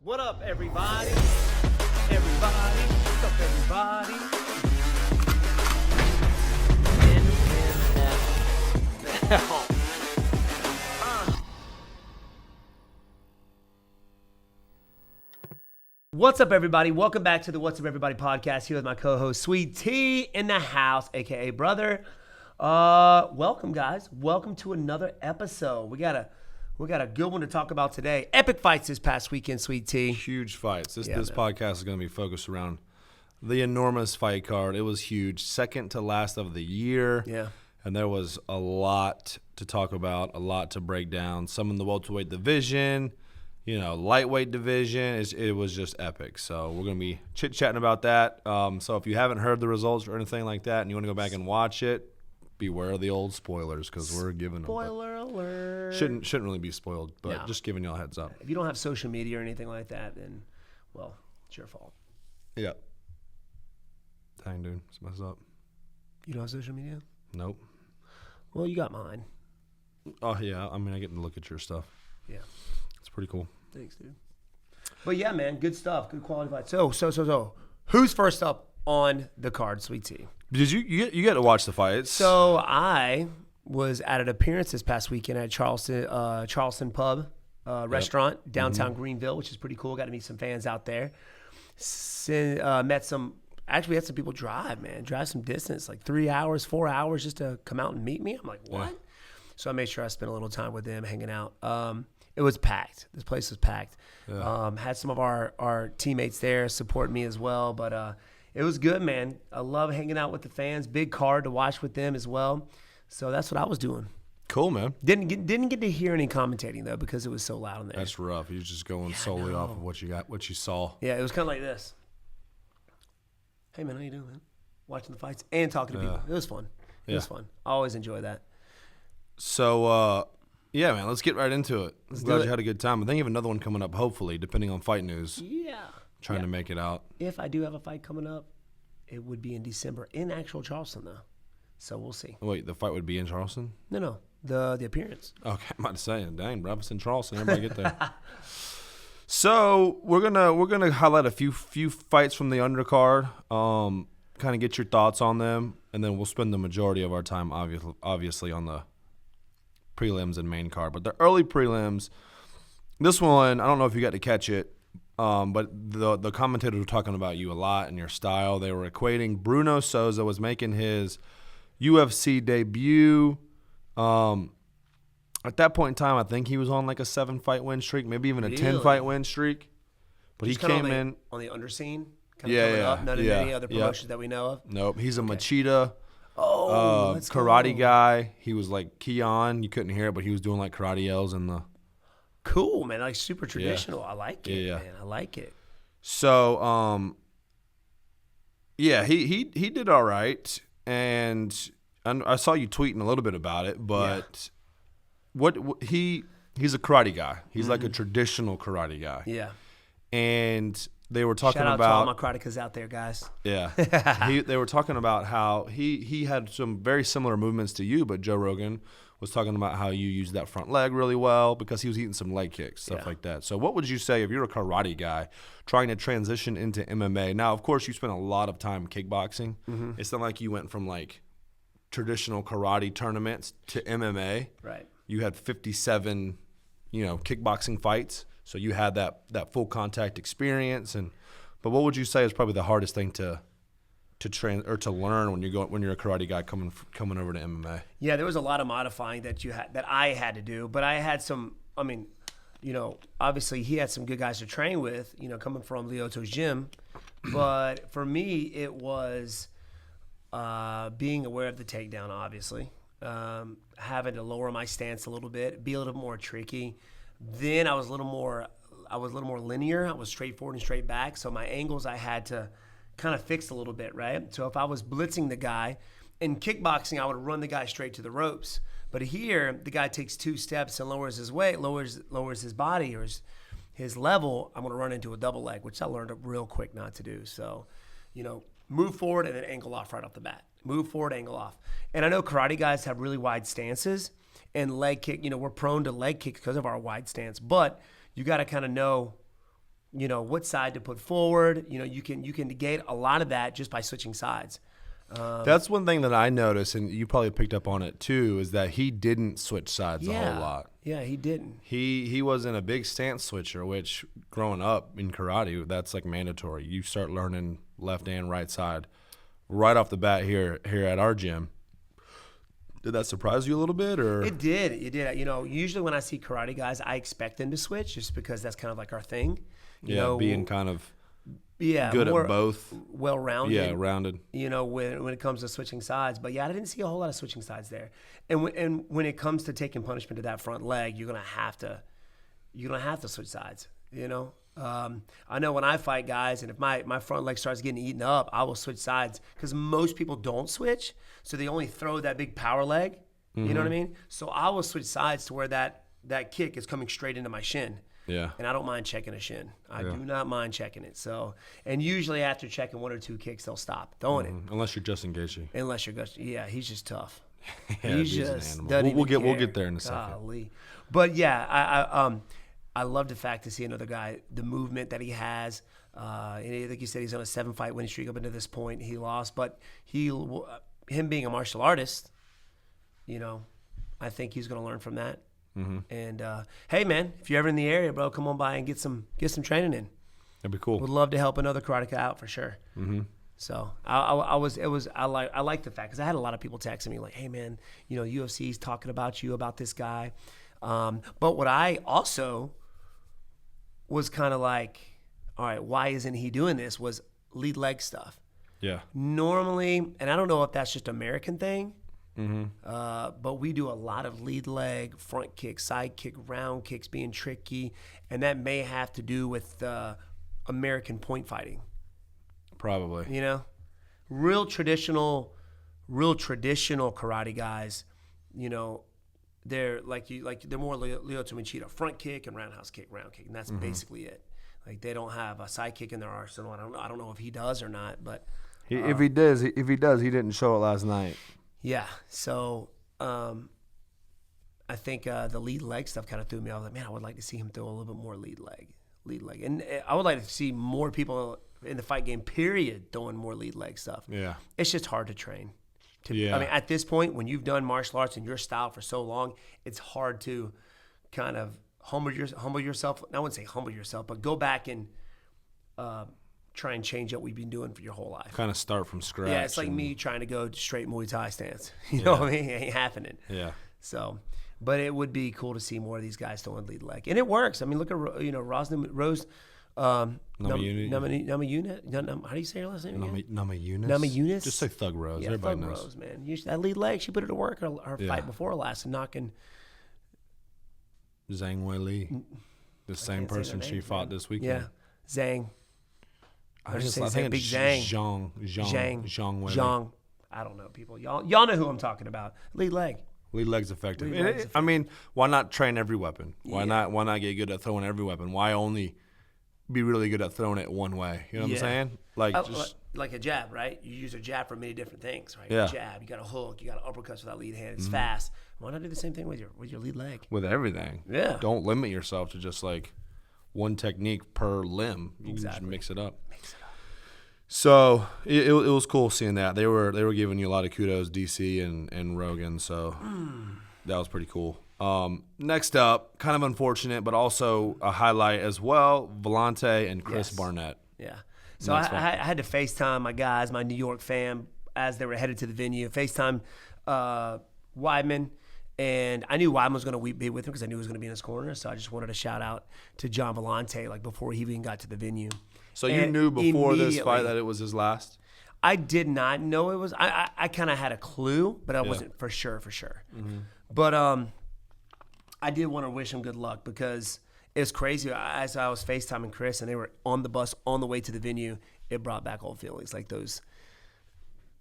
What up, everybody? Everybody, what's up, everybody? What's up, everybody? Welcome back to the What's Up, Everybody podcast. Here with my co-host, Sweet T, in the house, aka Brother. Welcome, guys. Welcome to another episode. We got a good one to talk about today. Epic fights this past weekend, Sweet T. Huge fights. This podcast is going to be focused around the enormous fight card. It was huge. Second to last of the year. Yeah. And there was a lot to talk about, a lot to break down. Some in the welterweight division, lightweight division. It was just epic. So we're going to be chit-chatting about that. So if you haven't heard the results or anything like that and you want to go back and watch it, beware of the old spoilers because we're giving them. Spoiler alert. Shouldn't really be spoiled, but just giving y'all a heads up. If you don't have social media or anything like that, then, well, it's your fault. Yeah. Dang, dude. It's messed up. You don't have social media? Nope. Well, you got mine. Oh, yeah. I mean, I get to look at your stuff. Yeah. It's pretty cool. Thanks, dude. But, yeah, man, good stuff. Good quality fight. So, who's first up on the card, Sweet T? Did you get to watch the fights? So I was at an appearance this past weekend at Charleston Pub restaurant downtown Greenville, which is pretty cool. Got to meet some fans out there. Met some. Actually, we had some people drive some distance, like 3 hours, 4 hours, just to come out and meet me. I'm like, what? Yeah. So I made sure I spent a little time with them, hanging out. It was packed. This place was packed. Yeah. Had some of our teammates there support me as well, but. It was good, man. I love hanging out with the fans. Big card to watch with them as well. So that's what I was doing. Cool, man. Didn't get to hear any commentating though because it was so loud in there. That's rough. You're just going solely off of what you saw. Yeah, it was kind of like this. Hey man, how you doing, man? Watching the fights and talking to people. It was fun. It was fun. I always enjoy that. So, yeah, man, let's get right into it. Glad you had a good time. I think you have another one coming up, hopefully, depending on fight news. Yeah. Trying to make it out. If I do have a fight coming up, it would be in December in actual Charleston, though. So we'll see. Wait, the fight would be in Charleston? No, the appearance. Okay, I'm about to say, dang, bro, it's in Charleston. Everybody get there. So we're gonna highlight a few fights from the undercard. Kind of get your thoughts on them, and then we'll spend the majority of our time, obviously, on the prelims and main card. But the early prelims, this one, I don't know if you got to catch it. But the commentators were talking about you a lot and your style. They were equating Bruno Souza was making his UFC debut. At that point in time, I think he was on like a 7-fight win streak, maybe even a 10-fight win streak. But he came in on the underscene, kind of coming up. None of any other promotions that we know of. Nope, he's a Machida. Karate guy. He was like Keon. You couldn't hear it, but he was doing like karate yells in the. Cool, man. Like super traditional. I like it, man. I like it. So, he did all right, and I saw you tweeting a little bit about it. But he's a karate guy. He's like a traditional karate guy. Yeah. And they were talking Shout out about to all my karatekas out there, guys. Yeah. They were talking about how he had some very similar movements to you, but Joe Rogan was talking about how you use that front leg really well because he was eating some leg kicks, stuff like that. So what would you say if you're a karate guy trying to transition into MMA? Now, of course, you spent a lot of time kickboxing. Mm-hmm. It's not like you went from like traditional karate tournaments to MMA. Right. You had 57, kickboxing fights. So you had that full contact experience. But what would you say is probably the hardest thing to learn when you're a karate guy coming over to MMA? Yeah, there was a lot of modifying that I had to do, but I had some. I mean, obviously he had some good guys to train with. Coming from Leoto's gym, but for me it was being aware of the takedown. Obviously, having to lower my stance a little bit, be a little more tricky. Then I was a little more linear. I was straightforward and straight back. So my angles I had to kind of fixed a little bit, right? So if I was blitzing the guy, in kickboxing, I would run the guy straight to the ropes. But here, the guy takes 2 steps and lowers his weight, lowers his body or his level. I'm going to run into a double leg, which I learned real quick not to do. So, move forward and then angle off right off the bat. Move forward, angle off. And I know karate guys have really wide stances and leg kick. We're prone to leg kicks because of our wide stance. But you got to kind of know what side to put forward. You can negate a lot of that just by switching sides. That's one thing that I noticed, and you probably picked up on it too, is that he didn't switch sides a whole lot. Yeah, he didn't. He wasn't a big stance switcher, which growing up in karate, that's like mandatory. You start learning left and right side right off the bat here at our gym. Did that surprise you a little bit, or? It did. Usually when I see karate guys, I expect them to switch just because that's kind of like our thing. Being kind of good at both. Well-rounded. Yeah, rounded. When it comes to switching sides. But, I didn't see a whole lot of switching sides there. And when it comes to taking punishment to that front leg, you're going to have to switch sides, I know when I fight guys, and if my front leg starts getting eaten up, I will switch sides because most people don't switch. So they only throw that big power leg. You know what I mean? So I will switch sides to where that kick is coming straight into my shin. Yeah. And I don't mind checking a shin. I do not mind checking it. So, and usually after checking 1 or 2 kicks, they'll stop throwing it. Unless you're Justin Gaethje. He's just tough. He's just an animal. We'll get there in a second. But I love the fact to see another guy, the movement that he has. And like you said, he's on a 7-fight winning streak up until this point. He lost, but him being a martial artist, I think he's going to learn from that. Mm-hmm. And hey, man, if you're ever in the area, bro, come on by and get some training in. That'd be cool. Would love to help another karate guy out for sure. Mm-hmm. So I like the fact because I had a lot of people texting me like, hey, man, UFC's talking about you, about this guy. But what I also was kind of like, all right, why isn't he doing this? Was lead leg stuff. Yeah. Normally, and I don't know if that's just an American thing. Mm-hmm. But we do a lot of lead leg, front kick, side kick, round kicks being tricky, and that may have to do with American point fighting. Probably. Real traditional karate guys. They're they're more Lyoto Machida, front kick and roundhouse kick, round kick, and that's basically it. Like they don't have a side kick in their arsenal. I don't know if he does or not, but if he does, he didn't show it last night. Yeah, so I think the lead leg stuff kind of threw me. I was like, man, I would like to see him throw a little bit more lead leg, and I would like to see more people in the fight game. Period, throwing more lead leg stuff. Yeah, it's just hard to train. I mean, at this point, when you've done martial arts and your style for so long, it's hard to kind of humble yourself. I wouldn't say humble yourself, but go back and try and change what we've been doing for your whole life. Kind of start from scratch. Yeah, it's like me trying to go straight Muay Thai stance. You know what I mean? It ain't happening. Yeah. So, but it would be cool to see more of these guys throwing lead leg, and it works. I mean, look at Rose. Namajunas. How do you say her last name again? Namajunas. Just say Thug Rose. Yeah, Everybody Thug knows. Rose, man. That lead leg, she put it to work. Her fight before last, and knocking Zhang Weili, the same person she fought this weekend. Yeah, Zhang. I think Big it's Zhang. Zhang Weili. Zhang. I don't know, people. Y'all know who I'm talking about. Lead leg. Lead leg's effective. I mean, why not train every weapon? Why not get good at throwing every weapon? Why only be really good at throwing it one way? You know what I'm saying? Like a jab, right? You use a jab for many different things, right? Yeah. Jab, you got a hook, you got uppercuts with that lead hand. It's fast. Why not do the same thing with your lead leg? With everything. Yeah. Don't limit yourself to just like one technique per limb. You can just mix it up. So it was cool seeing that. They were giving you a lot of kudos, DC and Rogan. So that was pretty cool. Next up, kind of unfortunate, but also a highlight as well, Villante and Chris Barnett. Yeah. So I had to FaceTime my guys, my New York fam, as they were headed to the venue. FaceTime Weidman, and I knew Weidman was going to be with him because I knew he was going to be in his corner. So I just wanted to shout out to John Villante, like before he even got to the venue. So you knew before this fight that it was his last? I did not know it was. I kind of had a clue, but I wasn't for sure. Mm-hmm. But I did want to wish him good luck because it's crazy. As I was FaceTiming Chris and they were on the bus on the way to the venue, it brought back old feelings, like those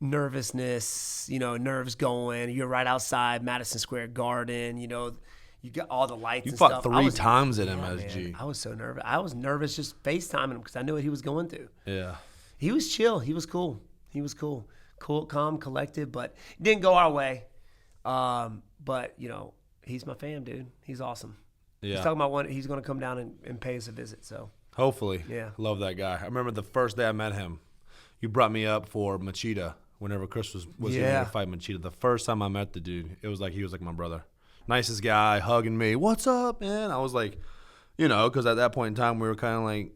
nervousness, nerves going. You're right outside Madison Square Garden, you got all the lights and stuff. You fought 3 times at MSG. Man, I was so nervous. I was nervous just FaceTiming him because I knew what he was going through. Yeah. He was chill. He was cool. Cool, calm, collected, but it didn't go our way. But, he's my fam, dude. He's awesome. Yeah. He's talking about he's going to come down and pay us a visit. So Hopefully. Yeah. Love that guy. I remember the first day I met him, you brought me up for Machida whenever Chris was getting ready to fight Machida. The first time I met the dude, it was like he was like my brother. Nicest guy, hugging me. What's up, man? I was like, because at that point in time, we were kind of like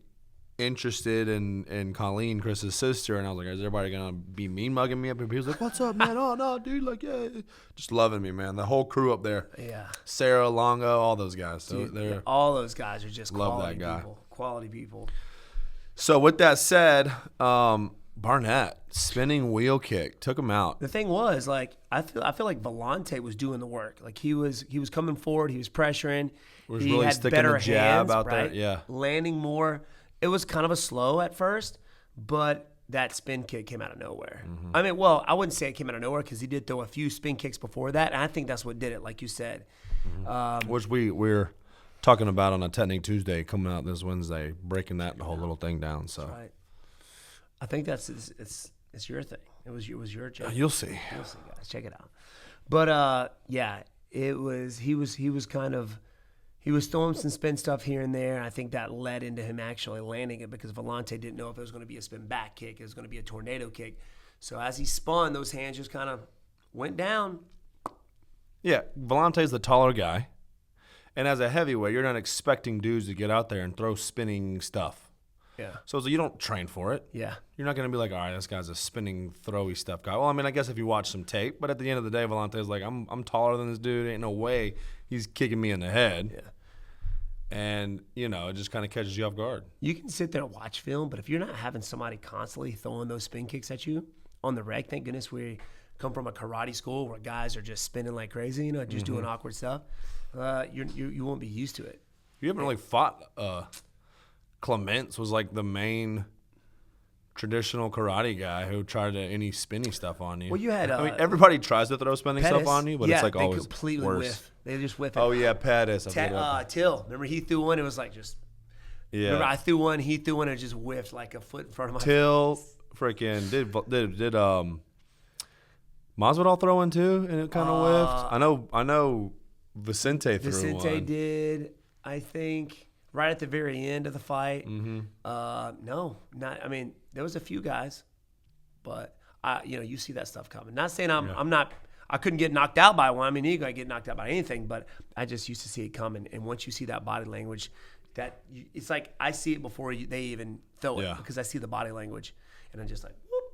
interested in Colleen, Chris's sister, and I was like, is everybody going to be mean mugging me up here? He was like, what's up, man? Oh, no, dude, like, yeah. Just loving me, man. The whole crew up there. Yeah. Sarah, Longo, all those guys. So Dude, all those guys are just love quality that guy. people. Quality people. So with that said, Barnett, spinning wheel kick, took him out. The thing was, like, I feel like Villante was doing the work. Like, he was coming forward. He was pressuring. Was he really had sticking better the jab hands, out right? there. Yeah. Landing more. It was kind of a slow at first, but that spin kick came out of nowhere. Mm-hmm. I mean, well, I wouldn't say it came out of nowhere because he did throw a few spin kicks before that, and I think that's what did it, like you said. Which we're talking about on a Technique Tuesday coming out this Wednesday, breaking that whole little thing down. So Right. I think it's your thing. It was your job. you'll see. You'll see, guys. Check it out. But yeah, he was throwing some spin stuff here and there. I think that led into him actually landing it because Villante didn't know if it was going to be a spin back kick, it was going to be a tornado kick. So as he spun, those hands just kind of went down. Yeah, Villante's the taller guy, and as a heavyweight, you're not expecting dudes to get out there and throw spinning stuff. Yeah. So you don't train for it. Yeah. You're not going to be like, all right, this guy's a spinning, throwy stuff guy. Well, I mean, I guess if you watch some tape, but at the end of the day, Villante's like, I'm taller than this dude. Ain't no way he's kicking me in the head. Yeah. And, it just kind of catches you off guard. You can sit there and watch film, but if you're not having somebody constantly throwing those spin kicks at you on the rec, thank goodness we come from a karate school where guys are just spinning like crazy, just doing awkward stuff. You won't be used to it. You haven't really fought. Clements was like the main traditional karate guy who tried any spinny stuff on you. Well, you had. I mean, everybody tries to throw spinning stuff on you, but it's like they always completely worse. whiff. They just whiff it. Oh yeah, Pettis. Till. Remember he threw one. It was like just. Yeah. Remember I threw one. He threw one. And it just whiffed like a foot in front of my. Till freaking did Masvidal throw one too, and it kind of whiffed. I know. Vicente threw one. Vicente did. I think. Right at the very end of the fight. Mm-hmm. No, not. I mean, there was a few guys, but you see that stuff coming. Not saying I'm not. I couldn't get knocked out by one. I mean, you gotta get knocked out by anything, but I just used to see it coming. And once you see that body language, it's like I see it before they even throw it because I see the body language, and I'm just like, whoop,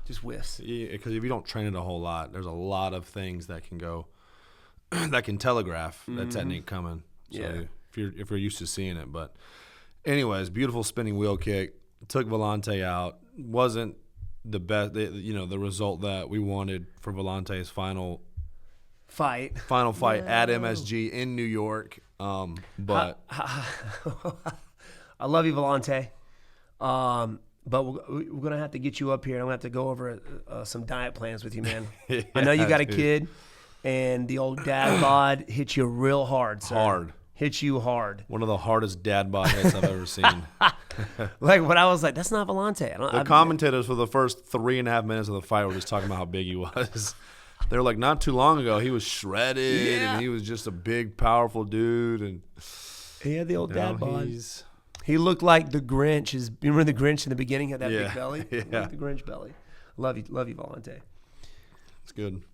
just whiffs. Because if you don't train it a whole lot, there's a lot of things that can go, that can telegraph that technique coming. So Yeah. If you're used to seeing it. But anyways, beautiful spinning wheel kick. Took Villante out. Wasn't the best, the result that we wanted for Villante's final fight at MSG in New York. But I love you, Villante. But we're going to have to get you up here. I'm going to have to go over some diet plans with you, man. I know you got a kid, and the old dad bod hits you real hard, sir. Hard. Hits you hard. One of the hardest dad bod hits I've ever seen. Like when I was like, that's not Villante. The commentators for the first 3.5 minutes of the fight were just talking about how big he was. They were like, not too long ago, he was shredded, and he was just a big, powerful dude. And he had the old dad bod. He looked like the Grinch. You remember the Grinch in the beginning had that big belly? Yeah. Like the Grinch belly. Love you, Villante. It's good.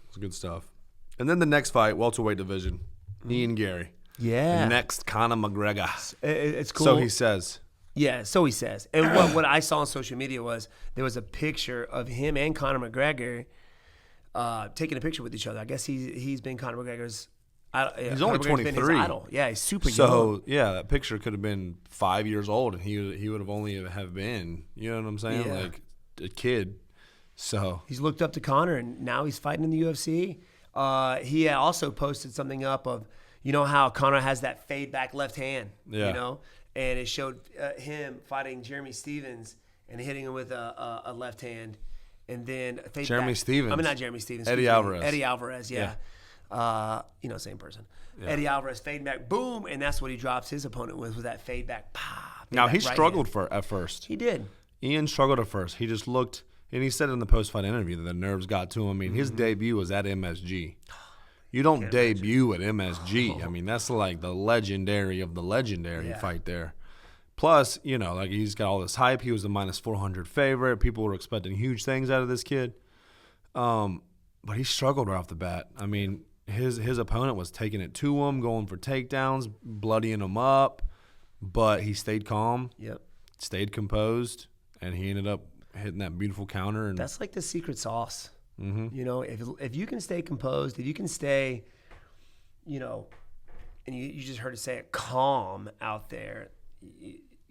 It's good stuff. And then the next fight, welterweight division, Ian Gary. Yeah. The next Conor McGregor. It's cool. So he says. Yeah, so he says. And what I saw on social media was there was a picture of him and Conor McGregor taking a picture with each other. I guess he's been Conor McGregor's he's only 23. Idol. Yeah, he's super young. So, yeah, that picture could have been 5 years old, and he would have only have been, you know what I'm saying? Yeah. Like a kid. So he's looked up to Conor, and now he's fighting in the UFC. He also posted something up of, how Conor has that fade back left hand, and it showed him fighting Jeremy Stevens and hitting him with a left hand, and then fade back. Stevens. I mean, not Jeremy Stevens. Eddie Alvarez. Eddie Alvarez, yeah. Same person. Yeah. Eddie Alvarez fade back, boom, and that's what he drops his opponent with that fade back. Now he struggled at first. He did. Ian struggled at first. He just looked, and he said in the post-fight interview that the nerves got to him. I mean, his debut was at MSG. You don't debut at MSG. I mean, that's like the legendary of the legendary fight there. Plus, like he's got all this hype. He was the -400 favorite. People were expecting huge things out of this kid. But he struggled right off the bat. I mean, his opponent was taking it to him, going for takedowns, bloodying him up. But he stayed calm. Yep. Stayed composed, and he ended up hitting that beautiful counter. And that's like the secret sauce. If you can stay composed, if you can stay, and you just heard it say it, calm out there.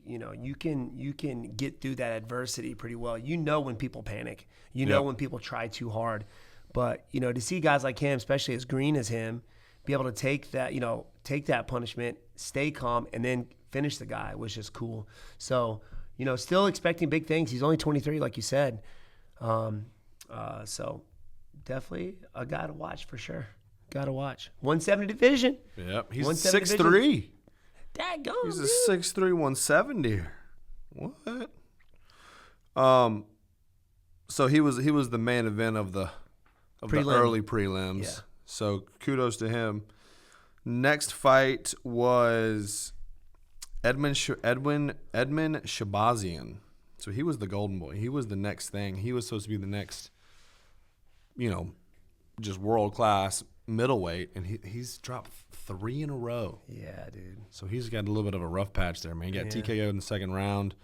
You can get through that adversity pretty well. When people panic. When people try too hard. But to see guys like him, especially as green as him, be able to take that punishment, stay calm, and then finish the guy was just cool. So still expecting big things. He's only 23, like you said. So definitely a guy to watch for sure. Got to watch. 170 division. Yep, he's 6'3". Daggone, he's a 6'3", 170. What? So he was the main event of the early prelims. Yeah. So kudos to him. Next fight was Edmund Shabazian. So he was the golden boy. He was the next thing. He was supposed to be the next, just world class middleweight, and he's dropped 3 in a row. Yeah, dude. So he's got a little bit of a rough patch there, man. He got TKO in the second round.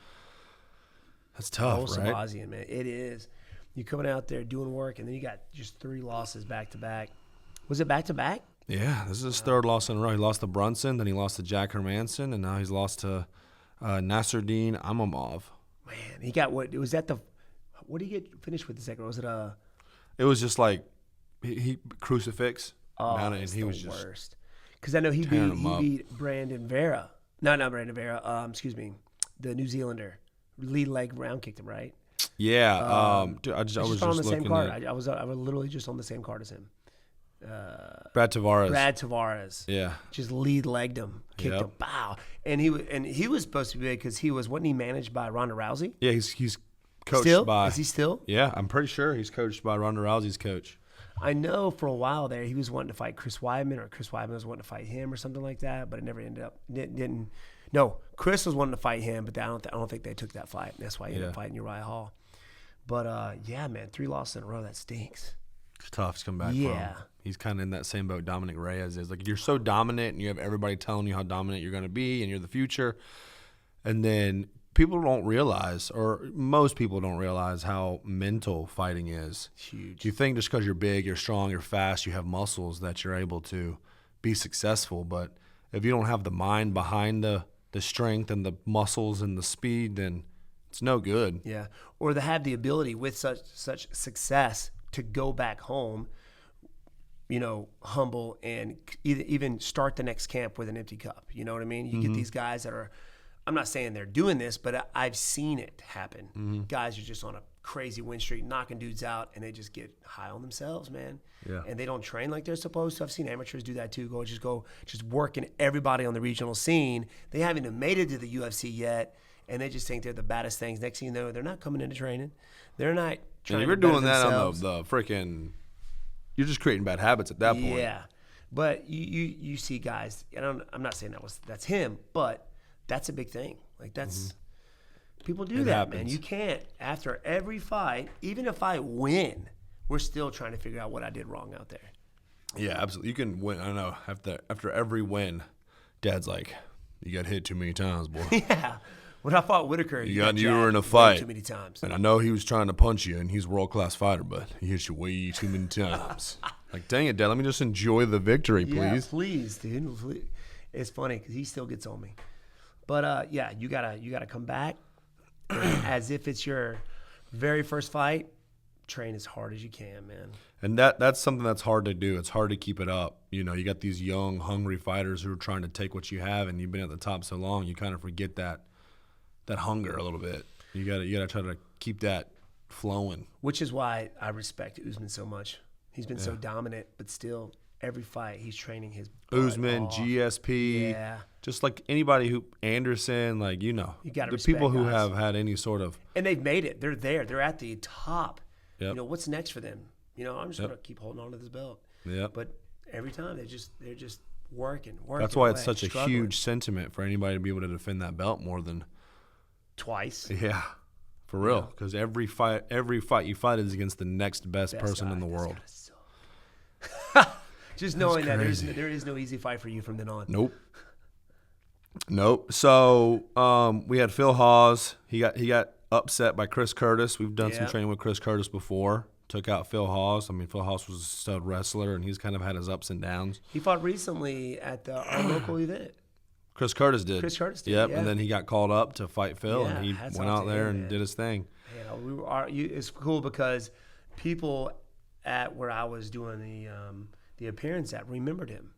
That's tough, right? Shabazian, man. It is. You coming out there doing work, and then you got just 3 losses back to back. Was it back to back? Yeah, this is his third loss in a row. He lost to Brunson, then he lost to Jack Hermanson, and now he's lost to Nasruddin Imavov. Man, he got what? Was that the? What did he get finished with the second? Was it a? It was just like he crucifix. Oh, and he was the just worst. Because I know he beat Brandon Vera. No, not Brandon Vera. Excuse me, the New Zealander. Lead leg round kicked him, right? Yeah. Dude, I was just on the looking same card. at I was literally just on the same card as him. Brad Tavares. Brad Tavares. Yeah. Just lead legged him, kicked him, bow, and he was supposed to be big because wasn't he managed by Ronda Rousey? Yeah, he's coached still? by. Is he still? Yeah, I'm pretty sure he's coached by Ronda Rousey's coach. I know for a while there he was wanting to fight Chris Weidman, or Chris Weidman was wanting to fight him, or something like that, but it never ended up. Didn't. No, Chris was wanting to fight him, but I don't think they took that fight. That's why he ended up fighting Uriah Hall. But yeah, man, 3 losses in a row, that stinks. It's tough to come back from. He's kind of in that same boat Dominic Reyes is. Like, you're so dominant, and you have everybody telling you how dominant you're going to be, and you're the future. And then people don't realize, or most people don't realize, how mental fighting is. Huge. You think just because you're big, you're strong, you're fast, you have muscles, that you're able to be successful. But if you don't have the mind behind the strength and the muscles and the speed, then it's no good. Yeah. Or to have the ability with such success to go back home, humble, and even start the next camp with an empty cup. You know what I mean? You get these guys that are, I'm not saying they're doing this, but I've seen it happen. Guys are just on a crazy win streak, knocking dudes out, and they just get high on themselves, man. Yeah. And they don't train like they're supposed to. I've seen amateurs do that too. Go working everybody on the regional scene. They haven't even made it to the UFC yet, and they just think they're the baddest things. Next thing you know, they're not coming into training. They're not trying. And you're to better doing that themselves. on the freaking. You're just creating bad habits at that point. Yeah, but you see guys. And I'm not saying that's him, but that's a big thing. Like that's people do that, happens. man. You can't after every fight, even if I win, we're still trying to figure out what I did wrong out there. Yeah, absolutely. You can win. I don't know. After every win, Dad's like, "You got hit too many times, boy." Yeah. When I fought Whitaker, you were in a fight too many times. And I know he was trying to punch you, and he's a world-class fighter, but he hit you way too many times. Like, dang it, Dad, let me just enjoy the victory, please. Yeah, please, dude. Please. It's funny because he still gets on me. But, yeah, you gotta come back as if it's your very first fight. Train as hard as you can, man. And that's something that's hard to do. It's hard to keep it up. You got these young, hungry fighters who are trying to take what you have, and you've been at the top so long, you kind of forget that hunger a little bit. You gotta try to keep that flowing. Which is why I respect Usman so much. He's been so dominant, but still every fight he's training his Usman, off. GSP, just like anybody who Anderson, like you gotta the people who guys. have had any sort of, and they've made it. They're there. They're at the top. Yep. What's next for them? I'm just gonna keep holding on to this belt. Yeah. But every time they're just working. That's why it's away, such struggling. a huge sentiment for anybody to be able to defend that belt more than twice. Yeah, for real. Because every fight you fight is against the next best person guy. in the world. Just knowing that crazy. there is no easy fight for you from then on. Nope. So we had Phil Hawes. He got upset by Chris Curtis. We've done some training with Chris Curtis before. Took out Phil Hawes. I mean, Phil Hawes was a stud wrestler, and he's kind of had his ups and downs. He fought recently at our local event. Chris Curtis did. Yep, yeah. And then he got called up to fight Phil, Yeah, and he hats went off out to there him, and man. did his thing. It's cool because people at where I was doing the appearance at remembered him.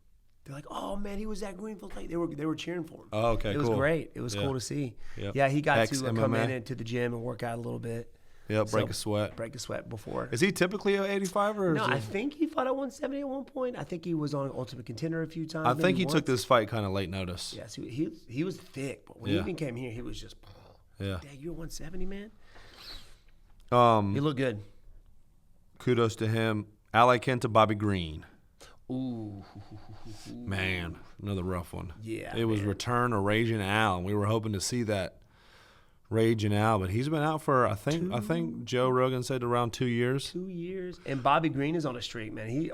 They're like, "Oh man, he was at Greenfield Lake." They were cheering for him. Oh, okay, It was great. It was cool to see. Yep. Yeah, he got to come MMA. into the gym and work out a little bit. Yep, break a sweat. Before. Is he typically an 85 or? No, I think he fought at 170 at one point. I think he was on Ultimate Contender a few times. I think he once. took this fight kind of late notice. Yes, he was thick, but when he even came here, he was just. Yeah. Dang, you're 170, man. He looked good. Kudos to him. Ally Kent to Bobby Green. Ooh. Man, another rough one. Yeah, It was return of Raging Al, and we were hoping to see that Raging Al, but he's been out for I think Joe Rogan said around 2 years. 2 years, and Bobby Green is on a streak, man.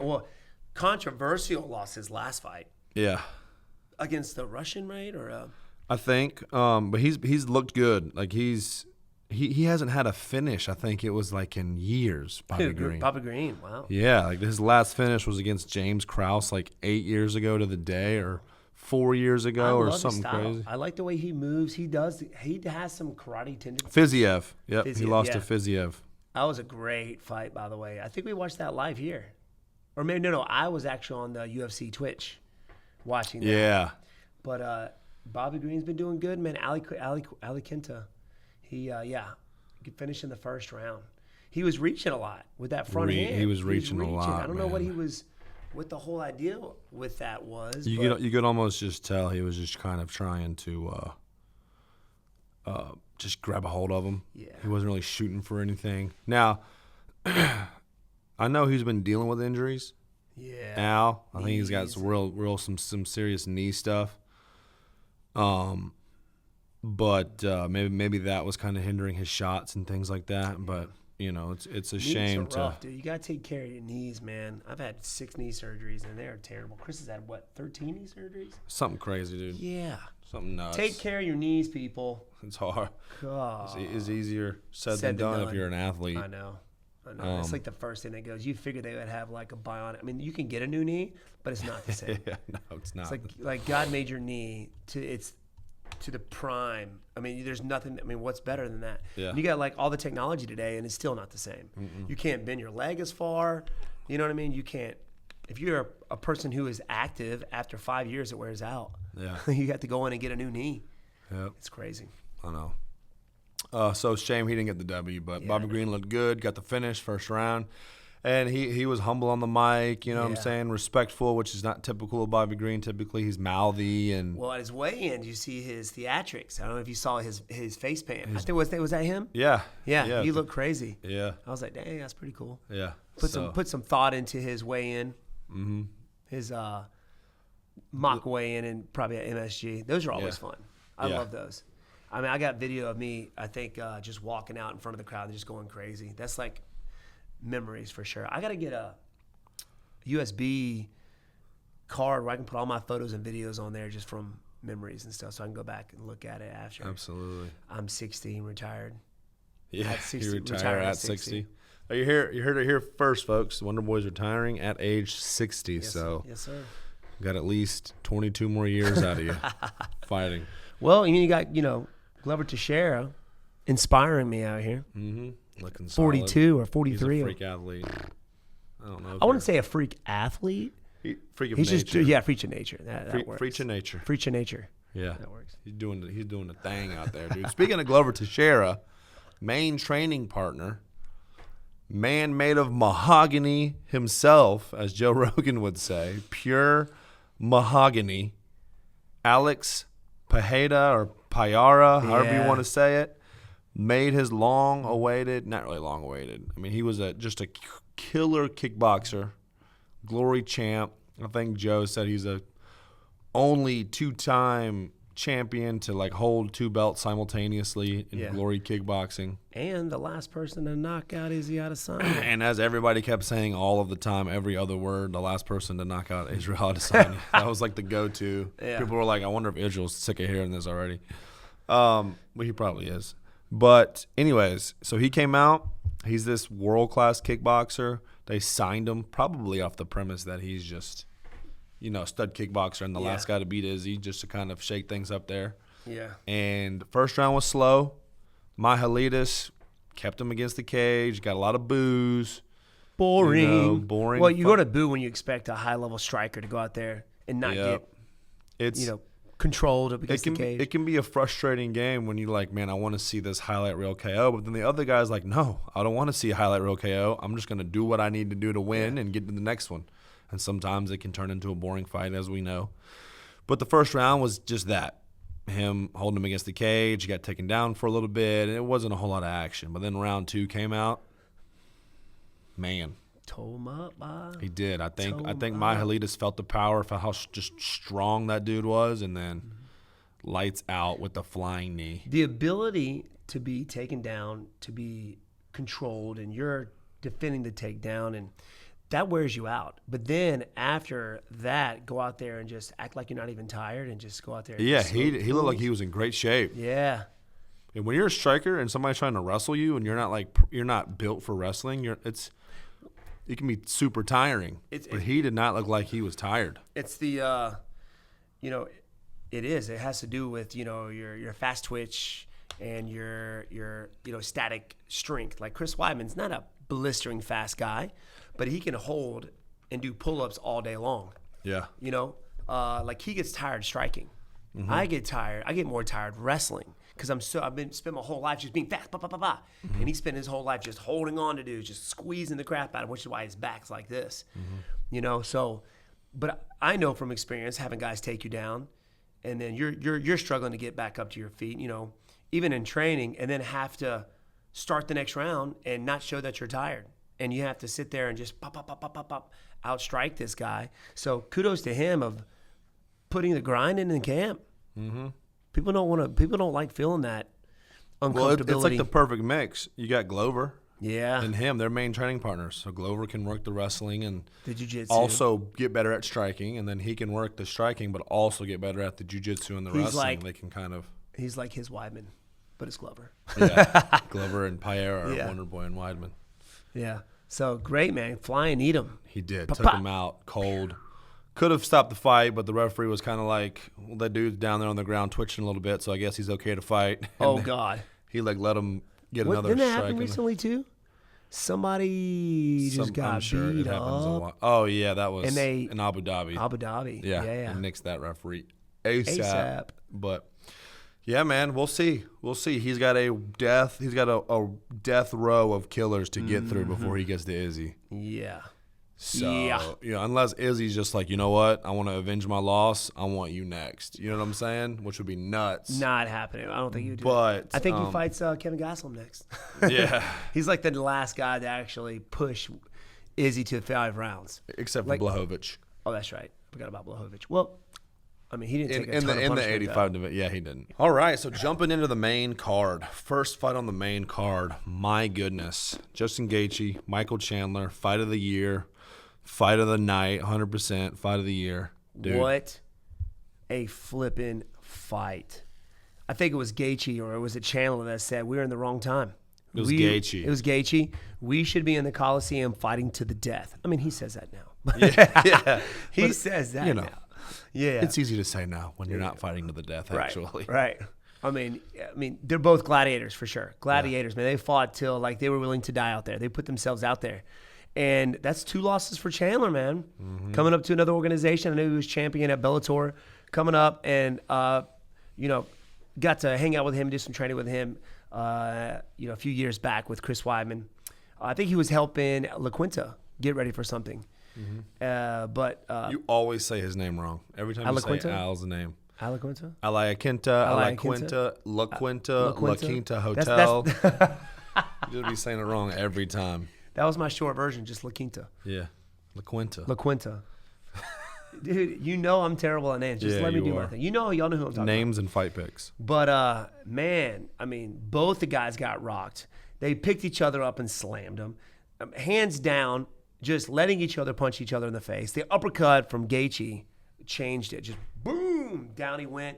Controversial lost his last fight. Yeah, Against the Russian, right? Or I think, but he's looked good. Like he hasn't had a finish. I think it was like in years. Bobby Green. Bobby Green. Wow. Yeah, like his last finish was against James Krause like 8 years ago to the day, or 4 years ago, or something crazy. I like the way he moves. He has some karate tendencies. Fiziev. Yep, he Fiziev, lost yeah. to Fiziev. That was a great fight, by the way. I think we watched that live here, or maybe no. I was actually on the UFC Twitch watching that. Yeah. But Bobby Green's been doing good, man. Ali Kenta, he finished in the first round. He was reaching a lot with that front hand. He was reaching a lot. I don't know what man. he was, what the whole idea with that was. You could almost just tell he was just kind of trying to just grab a hold of him. Yeah. He wasn't really shooting for anything. Now, I know he's been dealing with injuries. Yeah. Al, I think he's got some serious knee stuff. But maybe that was kind of hindering his shots and things like that. But it's a Knees shame are rough, dude. You gotta take care of your knees, man. I've had 6 knee surgeries and they're terrible. Chris has had 13 knee surgeries? Something crazy, dude. Yeah. Something nuts. Take care of your knees, people. It's hard. God. It's easier said than done if you're an athlete. I know. It's like the first thing that goes. You figure they would have like a bionic. I mean, you can get a new knee, but it's not the same. Yeah, no, it's not. It's like God made your knee to the prime. I mean, there's nothing. I mean, what's better than that? Yeah. You got like all the technology today, and it's still not the same. You can't bend your leg as far. You know what I mean? You can't. If you're a person who is active, after 5 years it wears out. Yeah. You have to go in and get a new knee. Yep. It's crazy. I know. So shame he didn't get the W, but Bobby Green looked good, got the finish, first round. And he was humble on the mic, you know what I'm saying? Respectful, which is not typical of Bobby Green. Typically, he's mouthy. And Well, at his weigh-in, you see his theatrics. I don't know if you saw his face paint. I think was that him? Yeah. Yeah, he looked crazy. Yeah. I was like, dang, that's pretty cool. Yeah. Put some thought into his weigh-in. Mm-hmm. His mock weigh-in and probably at MSG. Those are always fun. I love those. I mean, I got video of me, I think, just walking out in front of the crowd and just going crazy. That's like memories for sure. I got to get a USB card where I can put all my photos and videos on there just from memories and stuff so I can go back and look at it after. Absolutely. I'm 60 and retired. Yeah, At 60, you retire retired at 60. Oh, you heard it here first, folks. Wonderboy's retiring at age 60. Yes, so yes, sir. got at least 22 more years out of you fighting. Well, you got, Glover Teixeira inspiring me out here. Mm-hmm. Looking 42 or solid. 43. He's a freak athlete. I don't know. I wouldn't say a freak athlete. Freak of He's nature. just freak of nature. That works. Freak of nature. Freak of nature. Yeah, that works. He's doing the thing out there, dude. Speaking of Glover Teixeira, main training partner, man made of mahogany himself, as Joe Rogan would say, pure mahogany. Alex Pereira or Pereira, however you want to say it, made his long-awaited, not really long-awaited. I mean, he was just a killer kickboxer, glory champ. I think Joe said he's a only 2-time champion to like hold 2 belts simultaneously in Glory Kickboxing. And the last person to knock out Izzy Adesanya. And as everybody kept saying all of the time, every other word, the last person to knock out Israel Adesanya. That was like the go-to. Yeah. People were like, I wonder if Israel's sick of hearing this already. Well, he probably is. But anyways, so he came out. He's this world-class kickboxer. They signed him probably off the premise that he's just, stud kickboxer and the last guy to beat Izzy, just to kind of shake things up there. Yeah. And first round was slow. Michailidis kept him against the cage, got a lot of boos. Boring. Boring. Well, you go to boo when you expect a high-level striker to go out there and not get, controlled up against the cage. It can be a frustrating game when you're like, man, I want to see this highlight reel KO. But then the other guy's like, no, I don't want to see a highlight reel KO. I'm just going to do what I need to do to win and get to the next one. And sometimes it can turn into a boring fight, as we know. But the first round was just that. Him holding him against the cage. He got taken down for a little bit. And it wasn't a whole lot of action. But then round 2 came out. Man. Tore him up, boy. He did. I think Michailidis felt the power, felt how just strong that dude was, and then lights out with the flying knee. The ability to be taken down, to be controlled, and you're defending the takedown, and that wears you out. But then after that, go out there and just act like you're not even tired and just go out there. And he looked like he was in great shape. Yeah. And when you're a striker and somebody's trying to wrestle you and you're not built for wrestling, it can be super tiring. But he did not look like he was tired. It's the, it is. It has to do with, your fast twitch and your static strength. Like Chris Weidman's not a blistering fast guy, but he can hold and do pull-ups all day long. Yeah. Like he gets tired striking. Mm-hmm. I get more tired wrestling. Because I've spent my whole life just being fast, and he spent his whole life just holding on to dudes, just squeezing the crap out of him, which is why his back's like this, So, but I know from experience having guys take you down, and then you're struggling to get back up to your feet, even in training, and then have to start the next round and not show that you're tired, and you have to sit there and just pop, outstrike this guy. So kudos to him of putting the grind in the camp. Mm-hmm. People don't like feeling that uncomfortability. Well, it's like the perfect mix. You got Glover, and him. They're main training partners. So Glover can work the wrestling and the jiu-jitsu, also get better at striking, and then he can work the striking, but also get better at the jiu-jitsu and the wrestling. They can kind of. He's like his Weidman, but it's Glover. Yeah, Glover and Pereira are Wonderboy and Weidman. Yeah. So great, man. Fly and eat him. He did. Took him out cold. Could have stopped the fight, but the referee was kind of like, well, that dude's down there on the ground twitching a little bit, so I guess he's okay to fight. And God. He let him get another strike. Didn't that happen recently too? Somebody just got beat up. Oh, yeah, that was in Abu Dhabi. Abu Dhabi. Yeah. And nixed that referee ASAP. But, yeah, man, we'll see. He's got a death row of killers to get through before he gets to Izzy. Yeah. So, unless Izzy's just like, you know what, I want to avenge my loss, I want you next. You know what I'm saying? Which would be nuts. Not happening. I don't think he would do that. I think he fights Kevin Gastelum next. Yeah. He's like the last guy to actually push Izzy to 5 rounds. Except for Blachowicz. Oh, that's right. Forgot about Blachowicz. Well, I mean, he didn't take a ton of in punishment, the 85 division. Yeah, he didn't. All right, so jumping into the main card. First fight on the main card. My goodness. Justin Gaethje, Michael Chandler, fight of the year. Fight of the night, 100% fight of the year. Dude. What a flippin' fight. I think it was Gaethje or was it Chandler that said we were in the wrong time. It was Gaethje. It was Gaethje. We should be in the Coliseum fighting to the death. I mean, he says that now. Yeah. He says that now. Yeah. It's easy to say now when you're not fighting to the death, actually. Right. I mean, they're both gladiators for sure. Gladiators, man. They fought till like they were willing to die out there. They put themselves out there. And that's 2 losses for Chandler, man. Mm-hmm. Coming up to another organization. I knew he was champion at Bellator. Coming up and, got to hang out with him, do some training with him, a few years back with Chris Weidman. I think he was helping La Quinta get ready for something. Mm-hmm. You always say his name wrong. Every time you say Al's name. La Quinta? La Quinta La Quinta Hotel. You'll be saying it wrong every time. That was my short version, just La Quinta. Yeah. La Quinta. La Quinta. Dude, you know I'm terrible at names. Just Yeah, let me you do my are. thing. Y'all know who I'm talking Names and fight picks. about. But, man, I mean, both the guys got rocked. They picked each other up and slammed them. Hands down, just letting each other punch each other in the face. The uppercut from Gaethje changed it. Just boom, down he went.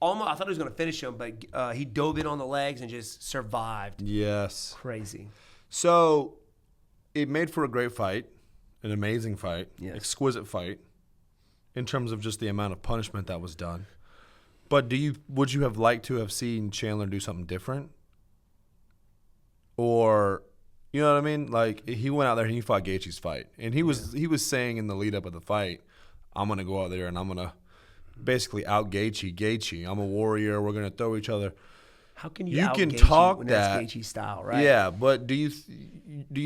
Almost, I thought he was going to finish him, but he dove in on the legs and just survived. Yes. Crazy. So it made for a great fight, an amazing fight, Yes. exquisite fight in terms of just the amount of punishment that was done. But would you have liked to have seen Chandler do something different? Or, you know what I mean? Like, he went out there and he fought Gaethje's fight. And he was saying in the lead up of the fight, I'm going to go out there and I'm going to basically out Gaethje. Gaethje, I'm a warrior. We're going to throw each other. How can you can Gaethje talk when that. that's Gaethje style, right? Yeah, but do you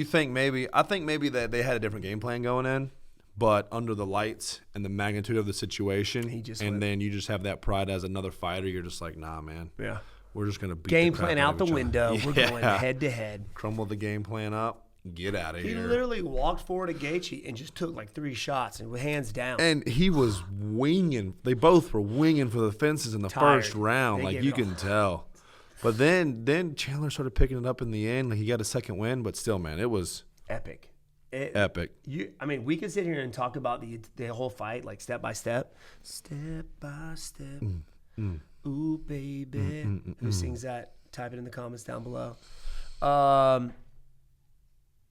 think maybe – I think maybe that they had a different game plan going in, but under the lights and the magnitude of the situation, then you just have that pride as another fighter. You're just like, nah, man. Yeah. We're just going to beat Game the crap plan out out of the each other. window. Yeah. We're going head to head. Crumble the game plan up. Get out of He here. literally walked forward to Gaethje and just took like 3 shots and with hands down. And he was winging. They both were winging for the fences in the Tired. first round. They Like, gave you it can tell. But then Chandler started picking it up in the end. Like, he got a second win, but still, man, it was Epic. epic. I mean, we could sit here and talk about the whole fight, like step by step. Step by step. Ooh, baby. Who sings that? Type it in the comments down below.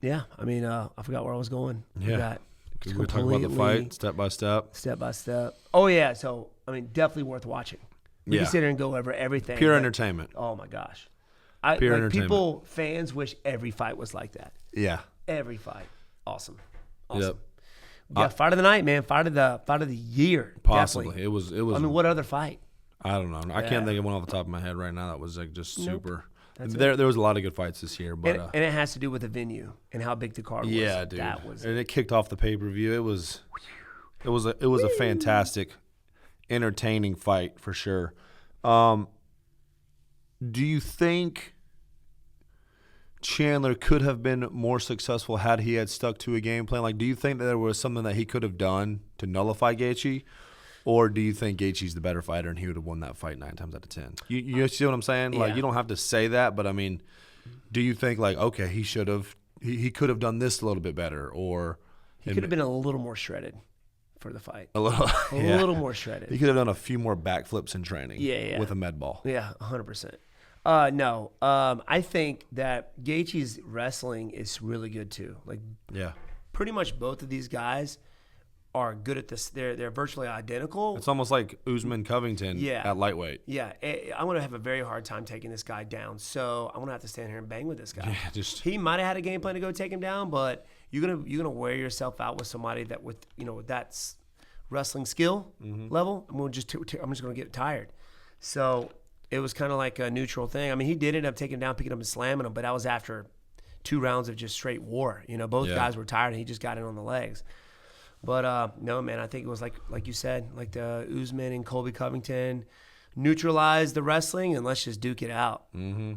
Yeah, I mean, I forgot where I was going. Yeah. We were talking about the fight, step by step. Step by step. Oh, yeah. So, I mean, definitely worth watching. We can sit here and go over everything. Pure entertainment. Oh, my gosh. Pure entertainment. Fans wish every fight was like that. Yeah. Every fight. Awesome. Yep. Yeah, fight of the night, man. Fight of the year. Possibly. Definitely. It was. I mean, what other fight? I don't know. I can't think of one off the top of my head right now that was like just super. That's There was a lot of good fights this year, but And it has to do with the venue and how big the card was. yeah, dude. That was And it kicked off the pay-per-view. It was a fantastic, entertaining fight for sure. Do you think Chandler could have been more successful had he had stuck to a game plan? Like, do you think that there was something that he could have done to nullify Gaethje? Or do you think Gaethje's the better fighter and he would have won that fight 9 times out of 10? You see what I'm saying? Like, Yeah. you don't have to say that, but I mean, do you think like, okay, he could have done this a little bit better, or he could have been a little more shredded for the fight. a little, A little more shredded. He could have done a few more backflips in training. Yeah. With a med ball. Yeah, 100%. No, I think that Gaethje's wrestling is really good too. Like, Yeah. pretty much both of these guys are good at this. They're virtually identical. It's almost like Usman Covington at lightweight. Yeah, I'm going to have a very hard time taking this guy down. So I'm going to have to stand here and bang with this guy. Yeah, He might have had a game plan to go take him down, but you're gonna wear yourself out with somebody that with that's wrestling skill level. I'm just going to get tired. So it was kind of like a neutral thing. I mean, he did end up taking him down, picking him up and slamming him, but that was after 2 rounds of just straight war. Both guys were tired and he just got in on the legs. But no, man, I think it was like you said, like the Usman and Colby Covington neutralized the wrestling and let's just duke it out. Mm-hmm.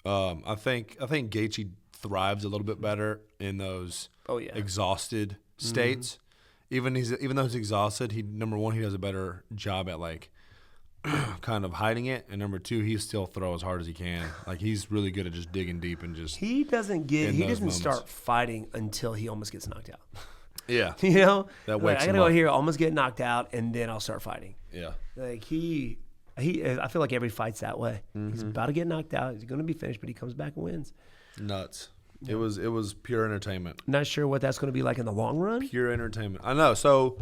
I think Gaethje thrives a little bit better in those exhausted states. Even though he's exhausted, number one, he does a better job at like kind of hiding it, and number 2, he still throw as hard as he can. Like, he's really good at just digging deep and just. He doesn't start fighting until he almost gets knocked out. Yeah. That wakes I gotta him go up. here, almost get knocked out, and then I'll start fighting. Yeah. Like he I feel like every fight's that way. He's about to get knocked out. He's gonna be finished, but he comes back and wins. Nuts. Yeah. It was pure entertainment. Not sure what that's gonna be like in the long run. Pure entertainment. I know. So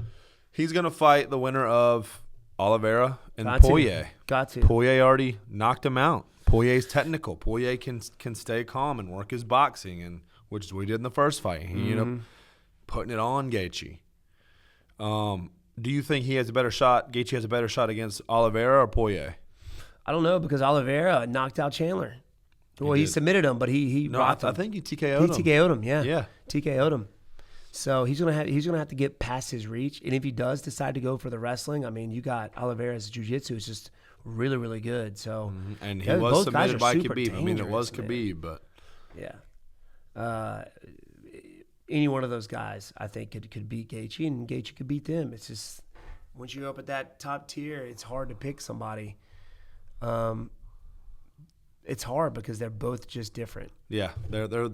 he's gonna fight the winner of Oliveira and Poirier. Got to. Poirier already knocked him out. Poirier's technical. Poirier can stay calm and work his boxing, and which is what he did in the first fight. He ended up putting it on Gaethje. Do you think he has a better shot? Gaethje has a better shot against Oliveira or Poirier? I don't know because Oliveira knocked out Chandler. Well, he submitted him, but he rocked him. I think he TKO'd him. He TKO'd him, yeah. Yeah. TKO'd him. So he's gonna have to get past his reach, and if he does decide to go for the wrestling, I mean, you got Oliveira's jiu-jitsu is just really, really good. So and he was both guys submitted are by super Khabib. I mean, it was dangerous, Khabib, but any one of those guys, I think, could beat Gaethje, and Gaethje could beat them. It's just once you're up at that top tier, it's hard to pick somebody. It's hard because they're both just different. Yeah, they're